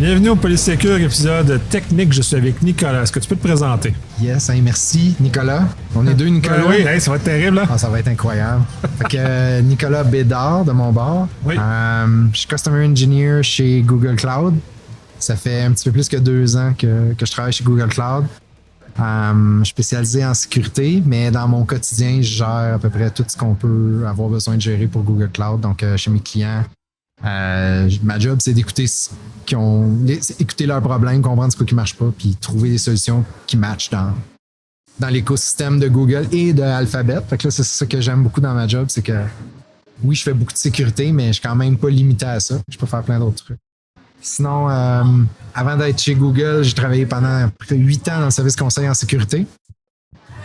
Bienvenue au Polysécure, épisode technique. Je suis avec Nicolas. Est-ce que tu peux te présenter? Yes, hein, merci Nicolas. On est deux Nicolas. Oui, hey, ça va être terrible. Hein? Ah, ça va être incroyable. Fait que Nicolas Bédard de mon bord. Oui. Je suis Customer Engineer chez Google Cloud. Ça fait un petit peu plus que 2 ans que je travaille chez Google Cloud. Je suis spécialisé en sécurité, mais dans mon quotidien, je gère à peu près tout ce qu'on peut avoir besoin de gérer pour Google Cloud. Donc, chez mes clients, ma job, c'est d'écouter écouter leurs problèmes, comprendre ce qui ne marche pas, puis trouver des solutions qui matchent dans l'écosystème de Google et de Alphabet. Fait que là, c'est ça que j'aime beaucoup dans ma job, c'est que oui, je fais beaucoup de sécurité, mais je suis quand même pas limité à ça. Je peux faire plein d'autres trucs. Sinon, avant d'être chez Google, j'ai travaillé pendant près de 8 ans dans le service conseil en sécurité.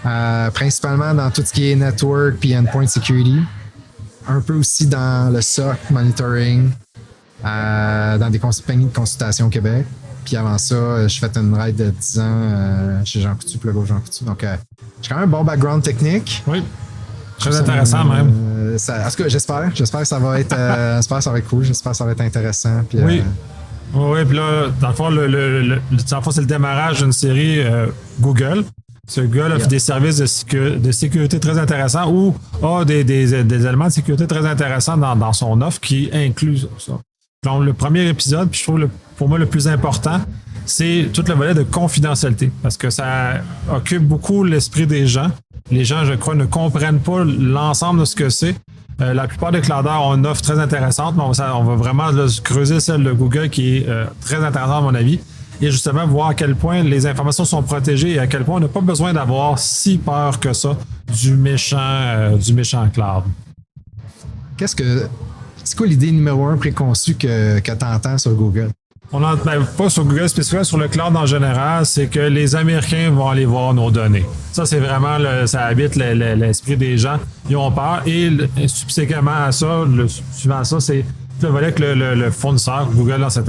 Principalement dans tout ce qui est network puis endpoint security. Un peu aussi dans le SOC, monitoring, dans des compagnies de consultation au Québec. Puis avant ça, j'ai fait une ride de 10 ans chez Jean Coutu, plug Jean Coutu. Donc, j'ai quand même un bon background technique. Oui. Très intéressant même. En tout cas, j'espère. J'espère que ça va être, ça va être cool. J'espère que ça va être intéressant. Puis, oui. Oui, puis là, dans le fond, c'est le démarrage d'une série Google. Google offre des services de sécurité très intéressants ou a des éléments de sécurité très intéressants dans son offre qui incluent ça. Donc, le premier épisode, puis je trouve pour moi le plus important, c'est tout le volet de confidentialité parce que ça occupe beaucoup l'esprit des gens. Les gens, je crois, ne comprennent pas l'ensemble de ce que c'est. La plupart des clouders ont une offre très intéressante, mais on va vraiment creuser celle de Google qui est très intéressante à mon avis. Et justement, voir à quel point les informations sont protégées et à quel point on n'a pas besoin d'avoir si peur que ça du méchant cloud. C'est quoi l'idée numéro 1 préconçue que tu entends sur Google? Pas sur Google spécifiquement, sur le cloud en général, c'est que les Américains vont aller voir nos données. Ça, c'est vraiment, ça habite l'esprit des gens. Ils ont peur. Et subséquemment à ça, suivant ça, c'est le volet que le fournisseur, Google dans ce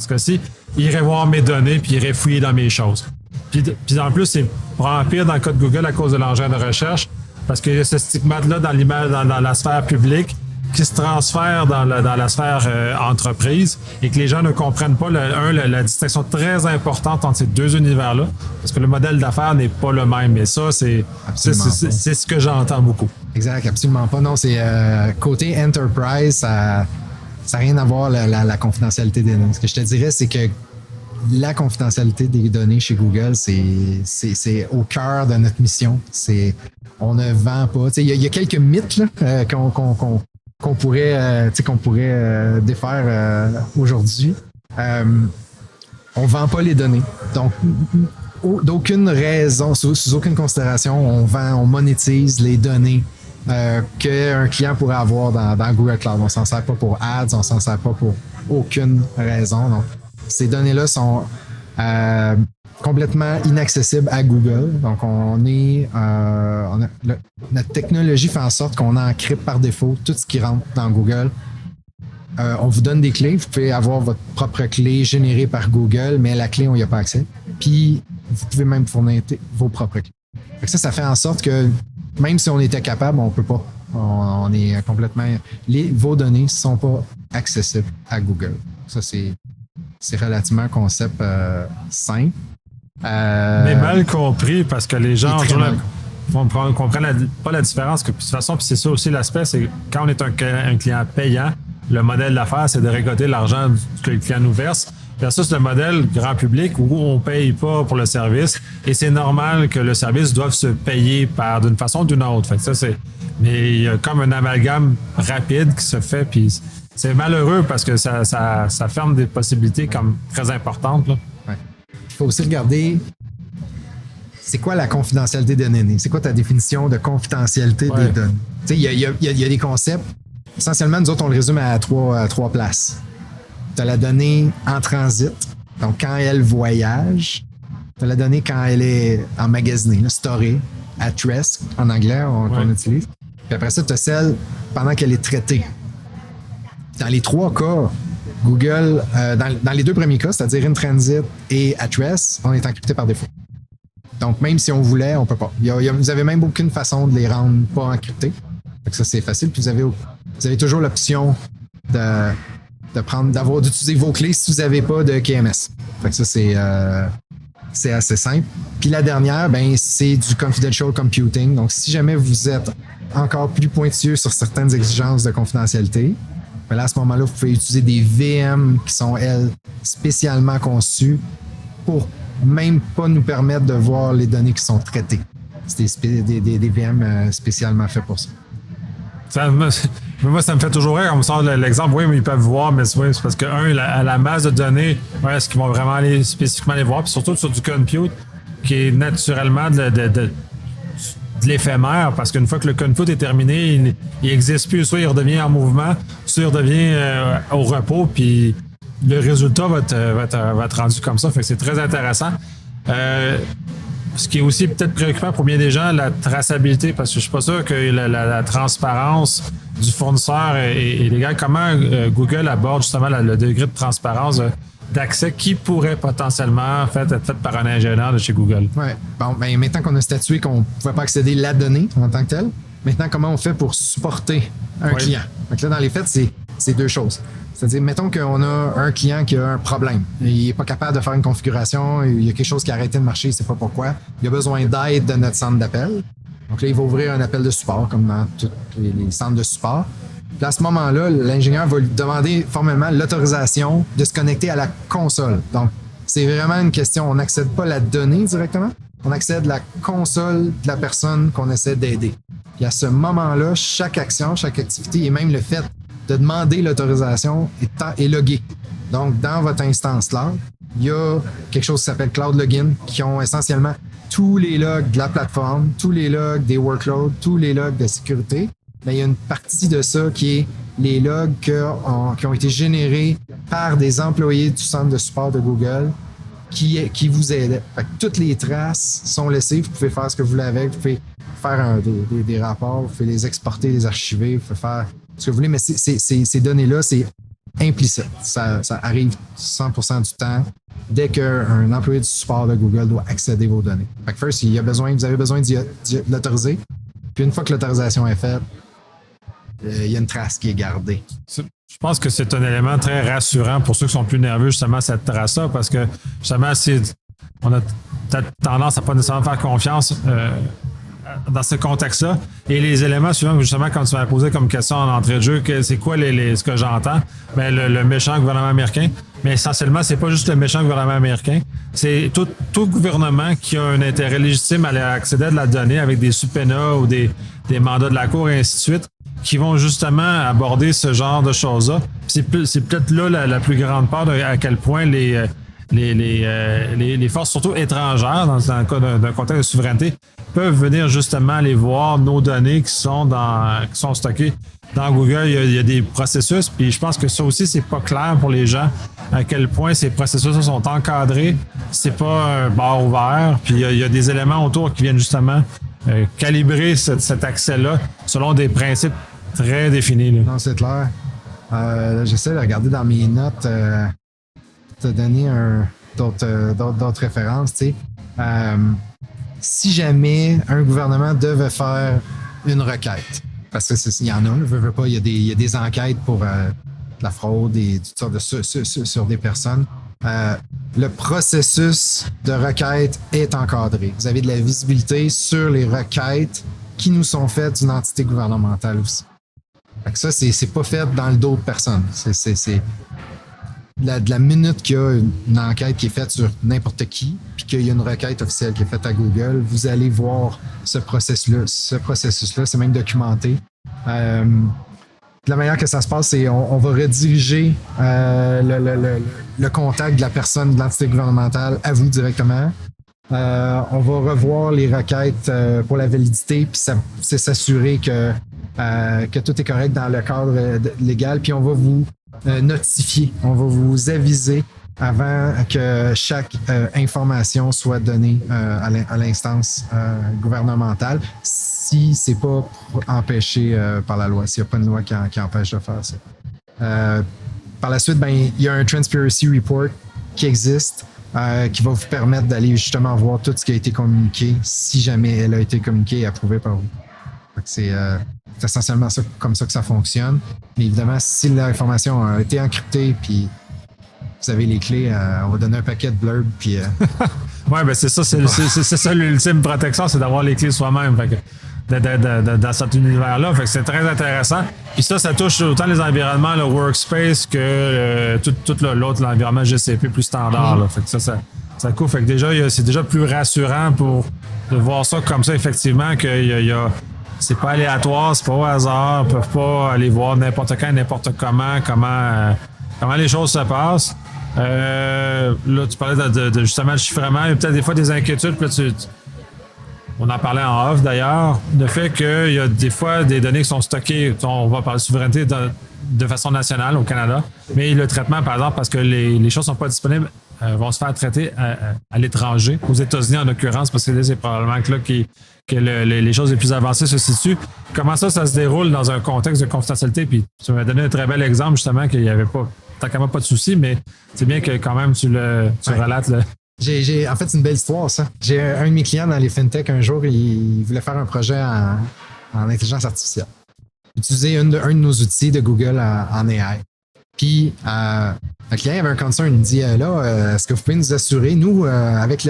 cas-ci, irait voir mes données puis irait fouiller dans mes choses. Puis en plus, c'est vraiment pire dans le cas de Google à cause de l'engin de recherche parce qu'il y a ce stigmate-là dans la sphère publique qui se transfère dans la sphère entreprise et que les gens ne comprennent pas la distinction très importante entre ces deux univers-là parce que le modèle d'affaires n'est pas le même. Et ça, c'est ce que j'entends beaucoup. Exact, absolument pas. Non, c'est côté enterprise, ça n'a rien à voir la confidentialité des données. Ce que je te dirais, c'est que la confidentialité des données chez Google, c'est au cœur de notre mission. On ne vend pas. Il y a quelques mythes là, qu'on pourrait défaire aujourd'hui. On ne vend pas les données. Donc, d'aucune raison, sous aucune considération, on monétise les données qu'un client pourrait avoir dans Google Cloud. On ne s'en sert pas pour ads, on ne s'en sert pas pour aucune raison. Donc, ces données-là sont complètement inaccessibles à Google. Donc, notre technologie fait en sorte qu'on encrypte par défaut tout ce qui rentre dans Google. On vous donne des clés. Vous pouvez avoir votre propre clé générée par Google, mais la clé, on n'y a pas accès. Puis, vous pouvez même fournir vos propres clés. Ça fait en sorte que même si on était capable, on ne peut pas. On est complètement... Vos données ne sont pas accessibles à Google. Ça, c'est relativement un concept simple. Mais mal compris parce que les gens comprennent pas la différence. De toute façon, puis c'est ça aussi l'aspect, c'est quand on est un client payant, le modèle d'affaires, c'est de récolter l'argent que le client nous verse. Versus le modèle grand public où on ne paye pas pour le service et c'est normal que le service doive se payer d'une façon ou d'une autre. Fait que mais il y a comme un amalgame rapide qui se fait puis c'est malheureux parce que ça ferme des possibilités comme très importantes. Là. Ouais. Il faut aussi regarder c'est quoi la confidentialité des données. C'est quoi ta définition de confidentialité des données? Il y a des concepts. Essentiellement, nous autres, on le résume à trois places. Tu as la donnée en transit, donc quand elle voyage. Tu as la donnée quand elle est emmagasinée, storée, at rest, en anglais, qu'on utilise. Puis après ça, tu as celle pendant qu'elle est traitée. Dans les 3 cas, Google, dans les 2 premiers cas, c'est-à-dire in transit et at rest, on est encrypté par défaut. Donc, même si on voulait, on ne peut pas. Vous n'avez même aucune façon de les rendre pas encryptés. Fait que ça, c'est facile. Puis vous avez toujours l'option d'utiliser vos clés si vous n'avez pas de KMS. Fait que ça, c'est assez simple. Puis la dernière, ben, c'est du confidential computing. Donc, si jamais vous êtes encore plus pointilleux sur certaines exigences de confidentialité, ben là, à ce moment-là, vous pouvez utiliser des VM qui sont, elles, spécialement conçues pour même pas nous permettre de voir les données qui sont traitées. C'est des VM spécialement faits pour ça. Moi, ça me fait toujours rire. On me sort l'exemple, oui, mais ils peuvent voir, mais c'est parce que, la masse de données, est-ce qu'ils vont vraiment aller spécifiquement les voir? Puis surtout sur du compute, qui est naturellement de l'éphémère, parce qu'une fois que le compute est terminé, il n'existe plus. Soit il redevient en mouvement, soit il redevient au repos, puis le résultat va être rendu comme ça. Fait que c'est très intéressant. Ce qui est aussi peut-être préoccupant pour bien des gens, la traçabilité, parce que je suis pas sûr que la transparence du fournisseur est légale. Comment Google aborde justement le degré de transparence d'accès qui pourrait potentiellement être fait par un ingénieur de chez Google? Oui. Bon, ben, maintenant qu'on a statué qu'on ne pouvait pas accéder à la donnée en tant que telle, maintenant, comment on fait pour supporter un client? Donc là, dans les faits, c'est deux choses. C'est-à-dire, mettons qu'on a un client qui a un problème. Il n'est pas capable de faire une configuration, il y a quelque chose qui a arrêté de marcher, il ne sait pas pourquoi. Il a besoin d'aide de notre centre d'appel. Donc là, il va ouvrir un appel de support, comme dans tous les centres de support. Puis à ce moment-là, l'ingénieur va lui demander formellement l'autorisation de se connecter à la console. Donc, c'est vraiment une question, on n'accède pas à la donnée directement, on accède à la console de la personne qu'on essaie d'aider. Puis à ce moment-là, chaque action, chaque activité et même le fait de demander l'autorisation est logué. Donc, dans votre instance cloud, il y a quelque chose qui s'appelle Cloud Login qui ont essentiellement tous les logs de la plateforme, tous les logs des workloads, tous les logs de sécurité. Mais il y a une partie de ça qui est les logs qui ont été générés par des employés du centre de support de Google qui vous aident. Fait que toutes les traces sont laissées. Vous pouvez faire ce que vous voulez avec. Vous pouvez faire des rapports, vous pouvez les exporter, les archiver, vous pouvez faire ce que vous voulez, mais ces données-là, c'est implicite. Ça arrive 100% du temps dès qu'un employé du support de Google doit accéder à vos données. Fait que first, vous avez besoin de l'autoriser. Puis une fois que l'autorisation est faite, il y a une trace qui est gardée. Je pense que c'est un élément très rassurant pour ceux qui sont plus nerveux, justement, cette trace-là, parce que, justement, on a peut-être tendance à pas nécessairement faire confiance dans ce contexte-là. Et les éléments suivants, justement, quand tu m'as posé comme question en entrée de jeu, c'est quoi ce que j'entends? Ben, le méchant gouvernement américain. Mais essentiellement, c'est pas juste le méchant gouvernement américain. C'est tout gouvernement qui a un intérêt légitime à accéder à de la donnée avec des subpoena ou des mandats de la Cour et ainsi de suite, qui vont justement aborder ce genre de choses-là. C'est peut-être là la plus grande part à quel point les forces, surtout étrangères, dans le cas d'un contexte de souveraineté, peuvent venir justement aller voir nos données qui sont stockées dans Google. Il y a des processus, puis je pense que ça aussi, c'est pas clair pour les gens à quel point ces processus sont encadrés. C'est pas un bar ouvert, puis il y a des éléments autour qui viennent justement calibrer cet accès-là selon des principes très définis. Là. Non, c'est clair. J'essaie de regarder dans mes notes, te donner d'autres références. Tu sais. Si jamais un gouvernement devait faire une requête, parce qu'il y en a, veut pas, il y a des enquêtes pour la fraude et toutes sortes de sur des personnes. Le processus de requête est encadré. Vous avez de la visibilité sur les requêtes qui nous sont faites d'une entité gouvernementale aussi. Fait que ça, c'est pas fait dans le dos de personne. C'est de la minute qu'il y a une enquête qui est faite sur n'importe qui, puis qu'il y a une requête officielle qui est faite à Google, vous allez voir ce processus-là. Ce processus-là, c'est même documenté. La manière que ça se passe, c'est on va rediriger le contact de la personne de l'entité gouvernementale à vous directement. On va revoir les requêtes pour la validité, puis c'est s'assurer que tout est correct dans le cadre légal, puis on va vous notifier, on va vous aviser avant que chaque information soit donnée à l'instance gouvernementale, si c'est pas empêché par la loi, s'il n'y a pas une loi qui empêche de faire ça. Par la suite, il y a un Transparency Report qui existe, qui va vous permettre d'aller justement voir tout ce qui a été communiqué, si jamais elle a été communiquée et approuvée par vous. C'est essentiellement comme ça que ça fonctionne. Mais évidemment, si l'information a été encryptée, puis vous avez les clés, on va donner un paquet de blurb, puis... Oui, ben c'est ça, c'est ça l'ultime protection, c'est d'avoir les clés soi-même. Fait que dans cet univers-là. Fait que c'est très intéressant. Puis ça touche autant les environnements, le workspace, que tout l'autre, l'environnement GCP plus standard. Là. Fait que ça coûte. Fait que déjà, c'est déjà plus rassurant de voir ça comme ça, effectivement, c'est pas aléatoire, c'est pas au hasard, ils peuvent pas aller voir n'importe quand, n'importe comment les choses se passent. Là, tu parlais de justement le chiffrement. Il y a peut-être des fois des inquiétudes. Puis là, on en parlait en off d'ailleurs. Le fait qu'il y a des fois des données qui sont stockées, on va parler de souveraineté de façon nationale au Canada, mais le traitement, par exemple, parce que les choses ne sont pas disponibles, vont se faire traiter à l'étranger, aux États-Unis en l'occurrence, parce que là, c'est probablement que là que les choses les plus avancées se situent. Comment ça se déroule dans un contexte de confidentialité? Puis tu m'as donné un très bel exemple, justement, qu'il n'y avait pas, tant qu'à moi, pas de souci, mais c'est bien que quand même tu relates. En fait, c'est une belle histoire, ça. J'ai un de mes clients dans les fintech, un jour, il voulait faire un projet en intelligence artificielle. Utiliser un de nos outils de Google en AI. Puis, le client avait un concern. Il me dit, est-ce que vous pouvez nous assurer, nous, avec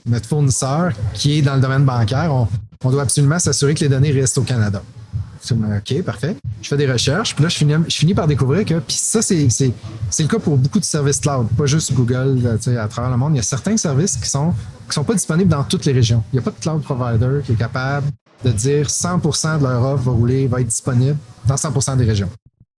notre fournisseur qui est dans le domaine bancaire, on doit absolument s'assurer que les données restent au Canada. OK, parfait. Je fais des recherches, puis là, je finis par découvrir que, puis ça, c'est le cas pour beaucoup de services cloud, pas juste Google, à travers le monde. Il y a certains services qui sont pas disponibles dans toutes les régions. Il n'y a pas de cloud provider qui est capable de dire 100% de leur offre va être disponible dans 100% des régions.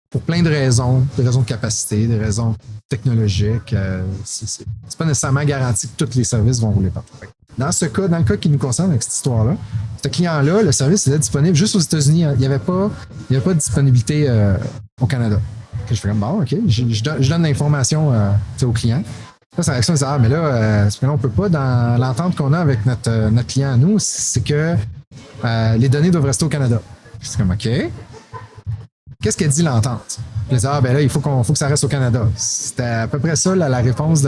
Pour plein de raisons, des raisons de capacité, des raisons technologiques. C'est pas nécessairement garanti que tous les services vont rouler partout. Dans le cas qui nous concerne avec cette histoire-là, ce client-là, le service était disponible juste aux États-Unis. Il n'y avait pas de disponibilité au Canada. Je fais comme, bon, OK, je donne l'information au client. Là, sa réaction, c'est mais là, on ne peut pas, dans l'entente qu'on a avec notre client à nous, c'est que les données doivent rester au Canada. Je suis comme, OK. Qu'est-ce qu'elle dit l'entente? Je dis, là, il faut que ça reste au Canada. C'était à peu près ça, la réponse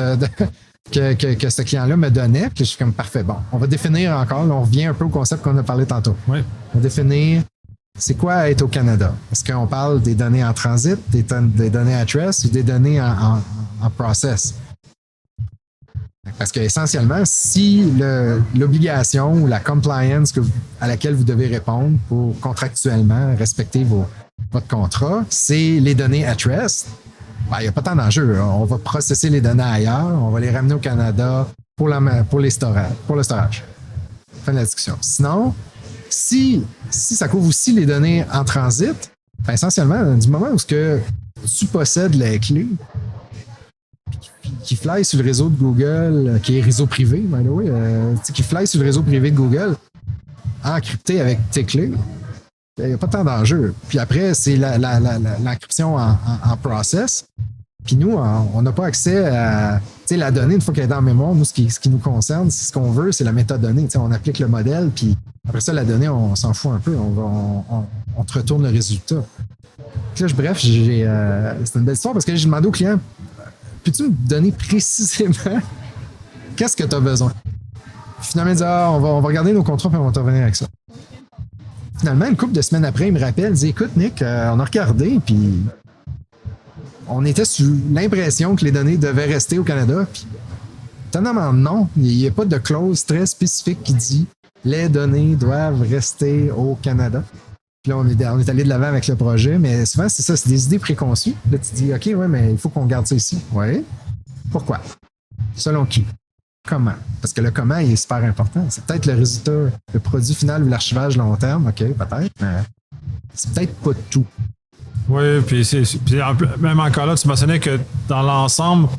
que ce client-là me donnait. Puis je suis comme, parfait, bon, on va définir encore, là, on revient un peu au concept qu'on a parlé tantôt. Oui. On va définir, c'est quoi être au Canada? Est-ce qu'on parle des données en transit, des données at rest ou des données en process? Parce que essentiellement, si l'obligation ou la compliance à laquelle vous devez répondre pour contractuellement respecter votre contrat, c'est les données at rest, il n'y a pas tant d'enjeu. On va processer les données ailleurs, on va les ramener au Canada pour le storage. Fin de la discussion. Sinon, si ça couvre aussi les données en transit, essentiellement, du moment où tu possèdes les clés qui fly sur le réseau de Google, qui est réseau privé, by the way, qui fly sur le réseau privé de Google, encrypté avec tes clés, il n'y a pas tant d'enjeu. Puis après, c'est l'encryption en process. Puis nous, on n'a pas accès à la donnée, une fois qu'elle est dans la mémoire. Nous, ce qui nous concerne, ce qu'on veut, c'est la métadonnée. On applique le modèle, puis après ça, la donnée, on s'en fout un peu. On te retourne le résultat. Puis là, bref, c'est une belle histoire parce que j'ai demandé au client, peux-tu me donner précisément qu'est-ce que tu as besoin? Puis finalement, il dit, on va regarder nos contrats, puis on va te revenir avec ça. Finalement, une couple de semaines après, il me rappelle, il dit, écoute, Nick, on a regardé, puis on était sous l'impression que les données devaient rester au Canada. Puis, étonnamment, non. Il n'y a pas de clause très spécifique qui dit les données doivent rester au Canada. Puis là, on est allé de l'avant avec le projet, mais souvent, c'est ça, c'est des idées préconçues. Là, tu dis, OK, ouais, mais il faut qu'on garde ça ici. Oui. Pourquoi? Selon qui? Comment? Parce que le comment, il est super important. C'est peut-être le résultat, le produit final ou l'archivage long terme, OK, peut-être, mais c'est peut-être pas tout. Oui, puis même encore là, tu mentionnais que dans l'ensemble,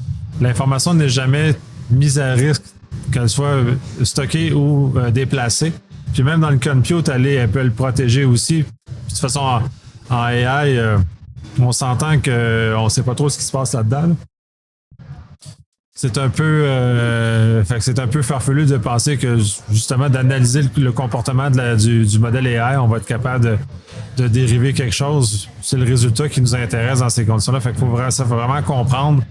l'information n'est jamais mise à risque, qu'elle soit stockée ou déplacée. Puis même dans le compute, elle peut le protéger aussi. Puis de toute façon, en AI, on s'entend qu'on ne sait pas trop ce qui se passe là-dedans. Là. C'est un peu farfelu de penser que justement d'analyser le comportement du modèle AI, on va être capable de dériver quelque chose. C'est le résultat qui nous intéresse dans ces conditions-là. Fait qu'il faut vraiment comprendre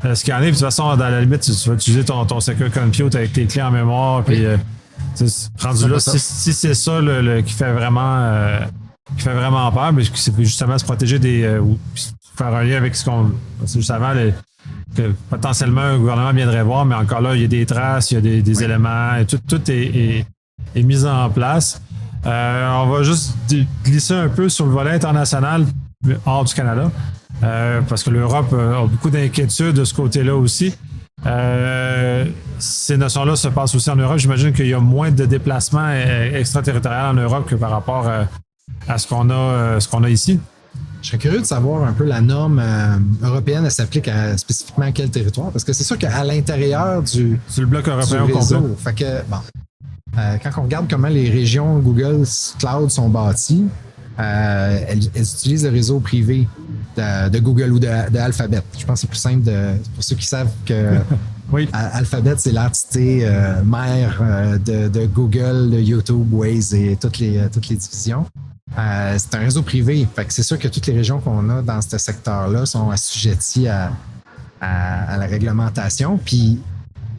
ce qu'il y en est. Puis de toute façon, dans la limite, tu vas utiliser ton Secure Compute avec tes clés en mémoire. Puis Rendu là, si c'est ça qui fait vraiment peur, mais c'est justement se protéger ou faire un lien avec ce qu'on. C'est juste avant, que potentiellement un gouvernement viendrait voir, mais encore là, il y a des traces, il y a des éléments, et tout est mis en place. On va juste glisser un peu sur le volet international hors du Canada, parce que l'Europe a beaucoup d'inquiétudes de ce côté-là aussi. Ces notions-là se passent aussi en Europe. J'imagine qu'il y a moins de déplacements extraterritoriaux en Europe que par rapport à ce qu'on a ici. Je serais curieux de savoir un peu la norme européenne, elle s'applique spécifiquement à quel territoire? Parce que c'est sûr qu'à l'intérieur du le bloc européen du réseau, complet. fait que, quand on regarde comment les régions Google Cloud sont bâties, elles utilisent le réseau privé de Google ou de Alphabet. Je pense que c'est plus simple pour ceux qui savent que oui. Alphabet, c'est l'entité mère de Google, de YouTube, Waze et toutes les divisions. C'est un réseau privé. Fait que c'est sûr que toutes les régions qu'on a dans ce secteur-là sont assujetties à la réglementation. Puis,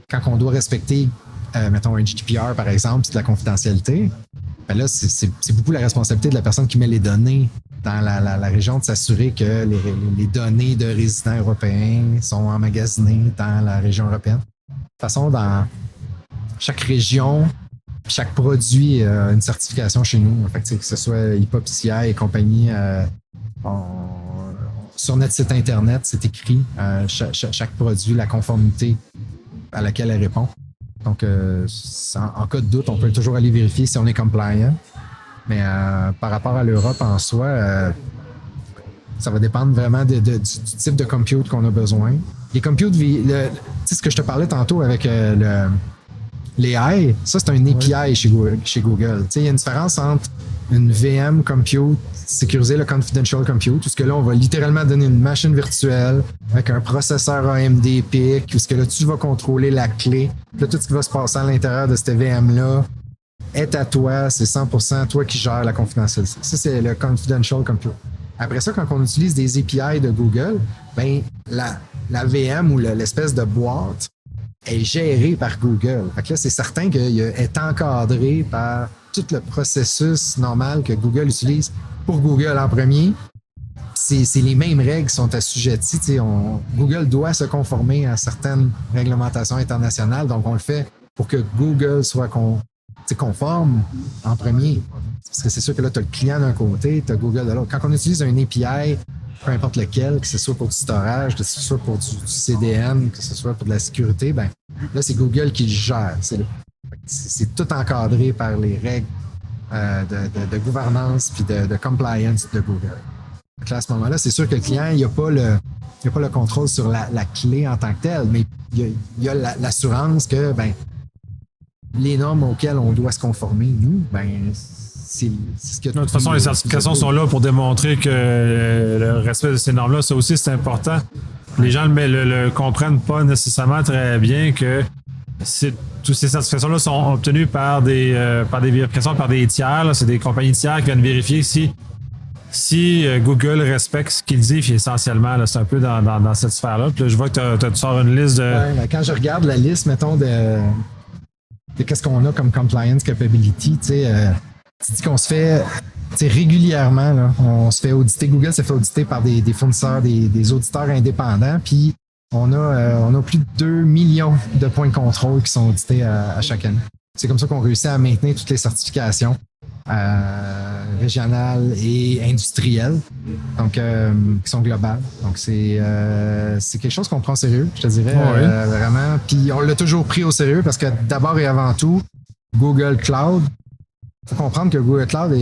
quand on doit respecter, mettons, un GDPR, par exemple, c'est de la confidentialité, ben là, c'est beaucoup la responsabilité de la personne qui met les données dans la région de s'assurer que les données de résidents européens sont emmagasinées dans la région européenne. De toute façon, dans chaque région, chaque produit a une certification chez nous. Fait que ce soit HIPAA, PCI et compagnie, sur notre site Internet, c'est écrit chaque produit, la conformité à laquelle elle répond. Donc, en cas de doute, on peut toujours aller vérifier si on est compliant. Mais par rapport à l'Europe en soi, ça va dépendre vraiment du type de compute qu'on a besoin. Les computes, tu sais, ce que je te parlais tantôt avec l'AI, ça, c'est un API chez Google. Tu sais, il y a une différence entre une VM compute sécurisée, le confidential compute, où là, on va littéralement donner une machine virtuelle avec un processeur AMD PIC, où là, tu vas contrôler la clé. Puis là, tout ce qui va se passer à l'intérieur de cette VM-là est à toi, c'est 100% toi qui gères la confidentialité. Ça, c'est le confidential compute. Après ça, quand on utilise des API de Google, ben la VM ou l'espèce de boîte est gérée par Google. Fait que là, c'est certain qu'elle est encadrée par tout le processus normal que Google utilise pour Google en premier. C'est les mêmes règles qui sont assujetties. Google doit se conformer à certaines réglementations internationales, donc on le fait pour que Google soit conforme en premier. Parce que c'est sûr que là, tu as le client d'un côté, tu as Google de l'autre. Quand on utilise un API, peu importe lequel, que ce soit pour du storage, que ce soit pour du CDN, que ce soit pour de la sécurité, ben là, c'est Google qui le gère. C'est tout encadré par les règles de gouvernance puis de compliance de Google. Donc là, à ce moment-là, c'est sûr que le client, il n'y a pas le contrôle sur la clé en tant que telle, mais il y a l'assurance que les normes auxquelles on doit se conformer, nous, c'est ce que... De toute façon, les certifications sont là pour démontrer que le respect de ces normes-là, ça aussi, c'est important. Les gens le comprennent pas nécessairement très bien que toutes ces certifications-là sont obtenues par des vérifications par des tiers. Là. C'est des compagnies tiers qui viennent vérifier si Google respecte ce qu'il dit, puis essentiellement, là, c'est un peu dans cette sphère-là. Puis là, je vois que tu sors une liste de... Ouais, quand je regarde la liste, mettons, de qu'est-ce qu'on a comme compliance capability, tu dis qu'on se fait régulièrement, là, on se fait auditer. Google se fait auditer par des fournisseurs, des auditeurs indépendants, puis on a plus de 2 millions de points de contrôle qui sont audités à chaque année. C'est comme ça qu'on réussit à maintenir toutes les certifications régionales et industrielles, donc qui sont globales. Donc c'est quelque chose qu'on prend au sérieux, je te dirais, vraiment. Puis on l'a toujours pris au sérieux parce que d'abord et avant tout, Google Cloud, il faut comprendre que Google Cloud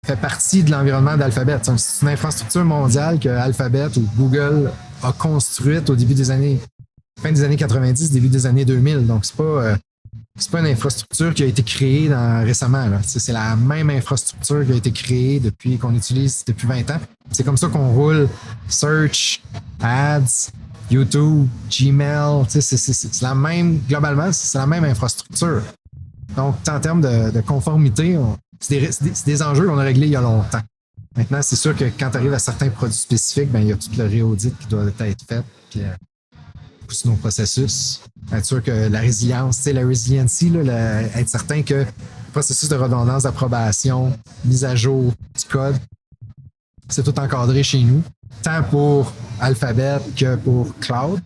fait partie de l'environnement d'Alphabet. C'est une infrastructure mondiale que Alphabet ou Google a construite au début fin des années 90, début des années 2000. Donc, c'est pas une infrastructure qui a été créée récemment. Là. C'est la même infrastructure qui a été créée qu'on utilise depuis 20 ans. C'est comme ça qu'on roule Search, Ads, YouTube, Gmail. C'est la même, globalement, c'est la même infrastructure. Donc, en termes de conformité, c'est des enjeux qu'on a réglés il y a longtemps. Maintenant, c'est sûr que quand tu arrives à certains produits spécifiques, il y a tout le réaudit qui doit être fait. Puis, nos processus, être sûr que la résilience, la resiliency, là, être certain que le processus de redondance, d'approbation, mise à jour du code, c'est tout encadré chez nous, tant pour Alphabet que pour Cloud,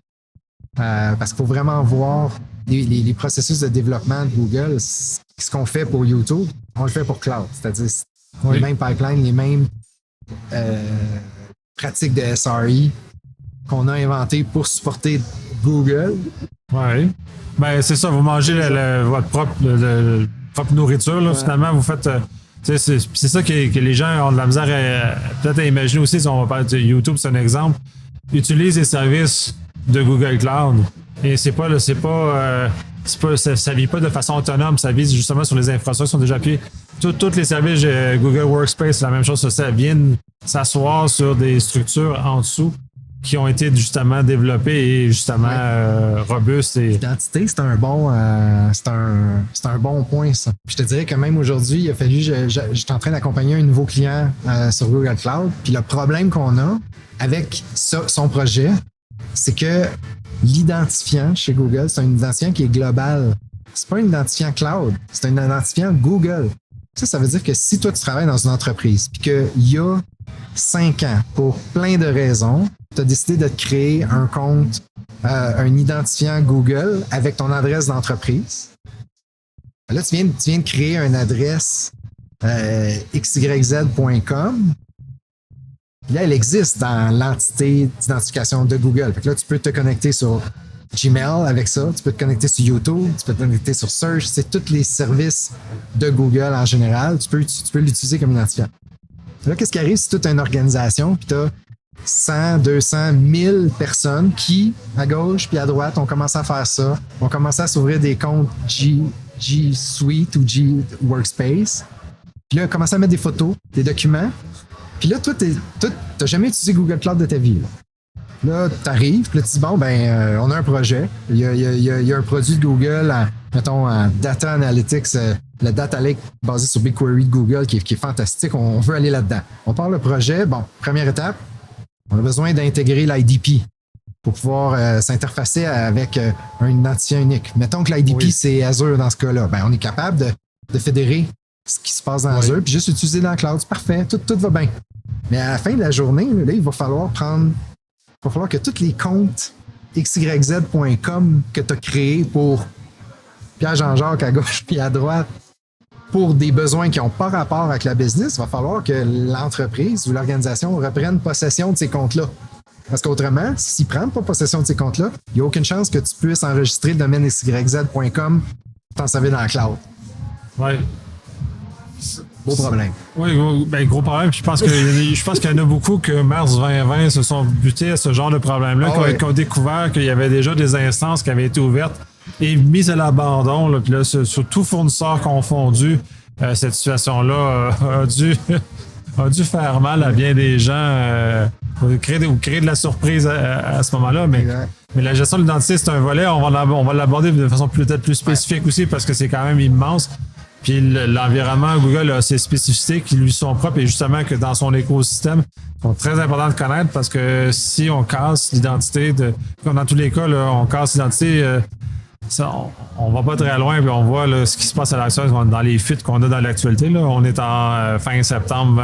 parce qu'il faut vraiment voir les processus de développement de Google, ce qu'on fait pour YouTube, on le fait pour Cloud, c'est-à-dire les mêmes pipelines, les mêmes pratiques de SRE qu'on a inventées pour supporter Google. Oui. Ben, c'est ça, vous mangez votre propre nourriture, là, finalement, vous faites. C'est ça que les gens ont de la misère peut-être à imaginer aussi. Si on va parler de YouTube, c'est un exemple. Utilise les services de Google Cloud. Et ça vit pas de façon autonome, ça vise justement sur les infrastructures qui sont déjà appuyées. Tous les services Google Workspace, c'est la même chose. Ça vient s'asseoir sur des structures en dessous qui ont été justement développées et justement robustes. L'identité, c'est un bon point, ça. Puis je te dirais que même aujourd'hui, il a fallu, j'étais en train d'accompagner un nouveau client sur Google Cloud. Puis le problème qu'on a avec son projet, c'est que l'identifiant chez Google, c'est un identifiant qui est global. C'est pas un identifiant cloud, c'est un identifiant Google. Ça veut dire que si toi, tu travailles dans une entreprise puis qu'il y a 5 ans, pour plein de raisons, tu as décidé de te créer un compte, un identifiant Google avec ton adresse d'entreprise. Là, tu viens de créer une adresse xyz.com. Là, elle existe dans l'entité d'identification de Google. Fait que là, tu peux te connecter sur Gmail avec ça, tu peux te connecter sur YouTube, tu peux te connecter sur Search, c'est tous les services de Google en général, tu peux l'utiliser comme identifiant. Là, qu'est-ce qui arrive si tu as une organisation puis tu as 100, 200, 1000 personnes qui, à gauche puis à droite, ont commencé à faire ça, ont commencé à s'ouvrir des comptes G Suite ou G Workspace, puis là, commencé à mettre des photos, des documents, puis là, toi, t'as jamais utilisé Google Cloud de ta vie. Là, t'arrives, puis là, tu dis, bon, on a un projet. Il y a un produit de Google, mettons, en Data Analytics, le Data Lake basé sur BigQuery de Google, qui est fantastique. On veut aller là-dedans. On part le projet. Bon, première étape, on a besoin d'intégrer l'IDP pour pouvoir s'interfacer avec un identifiant unique. Mettons que l'IDP, c'est Azure dans ce cas-là. On est capable de fédérer ce qui se passe dans Azure, puis juste utiliser dans le cloud. C'est parfait, tout va bien. Mais à la fin de la journée, là, il va falloir que tous les comptes xyz.com que tu as créés pour Pierre-Jean-Jacques à gauche puis à droite, pour des besoins qui n'ont pas rapport avec la business, il va falloir que l'entreprise ou l'organisation reprenne possession de ces comptes-là. Parce qu'autrement, s'ils ne prennent pas possession de ces comptes-là, il n'y a aucune chance que tu puisses enregistrer le domaine xyz.com pour t'en servir dans le cloud. Oui. Gros problème. Oui, gros problème. Je pense qu'il y en a beaucoup que mars 2020 se sont butés à ce genre de problème-là, qui ont découvert qu'il y avait déjà des instances qui avaient été ouvertes et mises à l'abandon. Là, puis là, sur tout fournisseur confondu, cette situation-là a dû faire mal à bien des gens. Créer de la surprise à ce moment-là. Mais la gestion de l'identité, c'est un volet. On va l'aborder de façon peut-être plus spécifique aussi parce que c'est quand même immense. Puis l'environnement Google a ses spécificités qui lui sont propres et justement que dans son écosystème sont très importantes de connaître parce que si on casse l'identité, comme dans tous les cas, là, on casse l'identité, on va pas très loin puis on voit là, ce qui se passe à l'actualité dans les fuites qu'on a dans l'actualité. Là. On est en fin septembre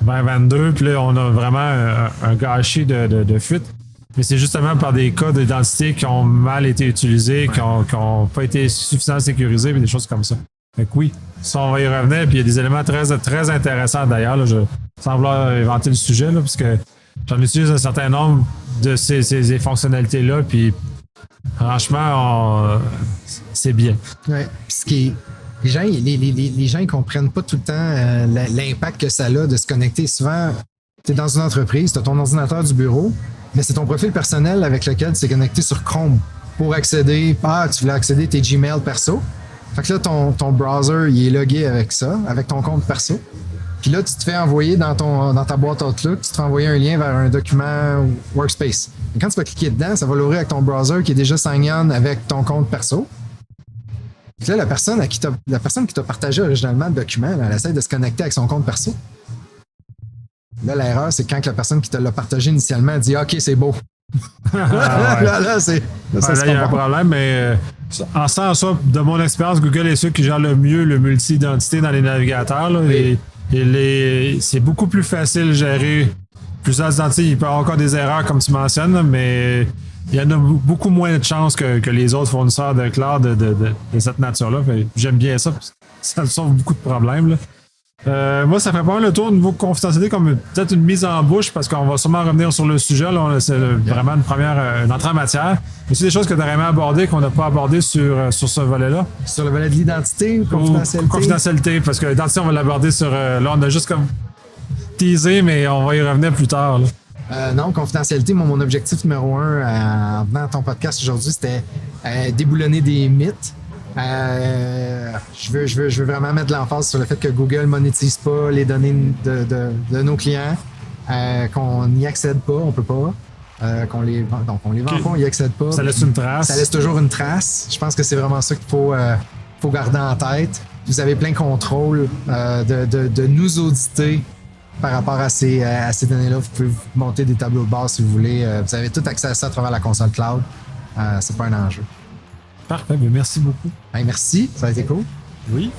2022 puis là, on a vraiment un gâchis de fuites. Mais c'est justement par des cas d'identité qui ont mal été utilisés, qui ont pas été suffisamment sécurisés et des choses comme ça. Fait que oui, ça, on va y revenir. Puis il y a des éléments très, très intéressants d'ailleurs. Là, sans vouloir inventer le sujet, là, parce que j'en utilise un certain nombre de ces fonctionnalités-là. Puis franchement, c'est bien. Ouais. Puis ce qui est. Les gens ils comprennent pas tout le temps l'impact que ça a de se connecter. Souvent, tu es dans une entreprise, tu as ton ordinateur du bureau, mais c'est ton profil personnel avec lequel tu t'es connecté sur Chrome pour accéder. Tu voulais accéder à tes Gmail perso. Fait que là, ton browser, il est logué avec ça, avec ton compte perso. Puis là, tu te fais envoyer dans ta boîte Outlook, tu te fais envoyer un lien vers un document Workspace. Et quand tu vas cliquer dedans, ça va l'ouvrir avec ton browser qui est déjà sign-on avec ton compte perso. Puis là, la personne qui t'a partagé originalement le document, là, elle essaie de se connecter avec son compte perso. Là, l'erreur, c'est quand la personne qui te l'a partagé initialement dit « OK, c'est beau, Là, c'est. Là, il y a un problème, mais en sens ça, de mon expérience, Google est ceux qui gèrent le mieux le multi-identité dans les navigateurs. Là, Oui. c'est beaucoup plus facile de gérer plusieurs identités. Il peut y avoir encore des erreurs, comme tu mentionnes, mais il y en a beaucoup moins de chances que les autres fournisseurs de cloud de cette nature-là. J'aime bien ça, parce que ça sauve beaucoup de problèmes. Là. Moi, ça ferait pas mal le tour au niveau confidentialité, comme peut-être une mise en bouche, parce qu'on va sûrement revenir sur le sujet. Là, c'est vraiment une entrée en matière. Mais c'est des choses que tu aurais aimé aborder, qu'on n'a pas abordé sur ce volet-là. Sur le volet de l'identité, confidentialité. Confidentialité, parce que l'identité, on va l'aborder sur. Là, on a juste comme teasé, mais on va y revenir plus tard. Là. Non, confidentialité, mon objectif numéro 1 en venant à ton podcast aujourd'hui, c'était déboulonner des mythes. Je veux vraiment mettre de l'emphase sur le fait que Google monétise pas les données de nos clients, qu'on n'y accède pas, on peut pas. On les vend pas, on n'y accède pas. Ça laisse une trace. Ça laisse toujours une trace. Je pense que c'est vraiment ça qu'il faut garder en tête. Vous avez plein contrôle de nous auditer par rapport à ces données-là. Vous pouvez monter des tableaux de bord si vous voulez. Vous avez tout accès à ça à travers la console cloud. C'est pas un enjeu. Parfait, mais merci beaucoup. Merci, ça a été cool. Oui.